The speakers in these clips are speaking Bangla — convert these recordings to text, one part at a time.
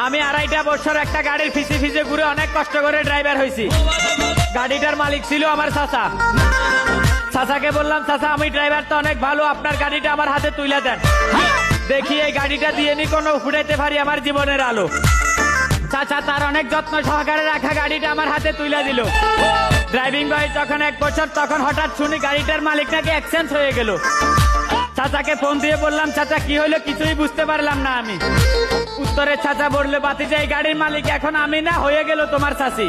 আমি 2.5 বছর একটা গাড়ির ফিসে ফিসে ঘুরে অনেক কষ্ট করে ড্রাইভার হয়েছি। গাড়িটার মালিক ছিল আমার চাচা। চাচাকে বললাম, চাচা আমি ড্রাইভার তো অনেক ভালো, আপনার গাড়িটা আমার হাতে তুলে দেন, দেখি এই গাড়িটা দিয়ে নি কোনো ফুটাইতে পারি আমার জীবনের আলো। চাচা তার অনেক যত্ন সহকারে রাখা গাড়িটা আমার হাতে তুলে দিল। ড্রাইভিং বয়স যখন 1 বছর, তখন হঠাৎ শুনি গাড়িটার মালিক নাকি এক্সচেঞ্জ হয়ে গেল। চাচাকে ফোন দিয়ে বললাম, চাচা কি হলো, কিছুই বুঝতে পারলাম না আমি। উত্তরে চাচা বললো, বাতিজা এই গাড়ির মালিক এখন আমি না, হয়ে গেল তোমার চাচি।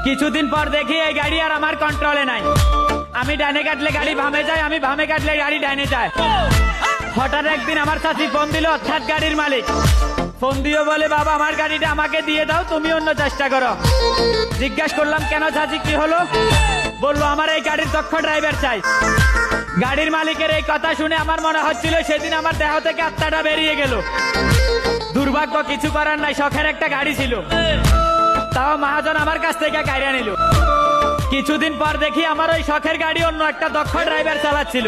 কিছুদিন পর দেখি এই গাড়ি আর আমার কন্ট্রোলে নাই। আমি ডানে কাটলে গাড়ি বামে যায়, আমি বামে কাটলে গাড়ি ডানে যায়। হঠাৎ একদিন আমার চাচি ফোন দিল, অর্থাৎ গাড়ির মালিক ফোন দিয়ে বলে, বাবা আমার গাড়িটা আমাকে দিয়ে দাও, তুমি অন্য চেষ্টা করো। জিজ্ঞাসা করলাম, কেন চাচি কি হলো? বললো, আমার এই গাড়ির দক্ষ ড্রাইভার চাই। গাড়ির মালিকের এই কথা শুনে আমার মনে হচ্ছিল সেদিন আমার দেহ থেকে আত্মাটা বেরিয়ে গেল। দুর্ভাগ্য, কিছু করার নাই, শখের একটা গাড়ি ছিল, তাও মহাজন আমার কাছ থেকে কাইরা নিল। কিছুদিন পর দেখি আমার ওই শখের গাড়ি অন্য একটা দক্ষ ড্রাইভার চালাচ্ছিল।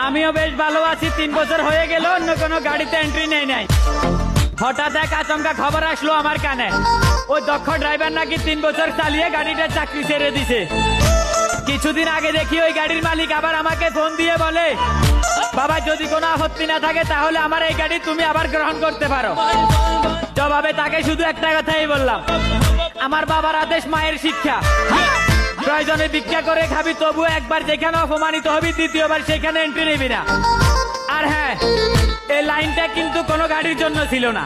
আমিও বেশ ভালো আছি, 3 বছর হয়ে গেল অন্য কোনো গাড়িতে এন্ট্রি নেই নাই। হঠাৎ এক আচমকা খবর আসলো আমার কানে, ওই দক্ষ ড্রাইভার নাকি 3 বছর চালিয়ে গাড়িটার চাকরি ছেড়ে দিছে। কিছুদিন আগে দেখি ওই গাড়ির মালিক আবার আমাকে ফোন দিয়ে বলে, বাবা যদি কোনো আপত্তি না থাকে তাহলে আমার এই গাড়ি তুমি আবার গ্রহণ করতে পারো। জবাবে তাকে শুধু একটা কথাই বললাম, আমার বাবার আদেশ মায়ের শিক্ষা, প্রয়োজনে ভিক্ষা করে খাবি, তবু একবার যেখানে অপমানিত হবি দ্বিতীয়বার সেখানে এন্ট্রি নিবি না। আর হ্যাঁ, এই লাইনটা কিন্তু কোনো গাড়ির জন্য ছিল না।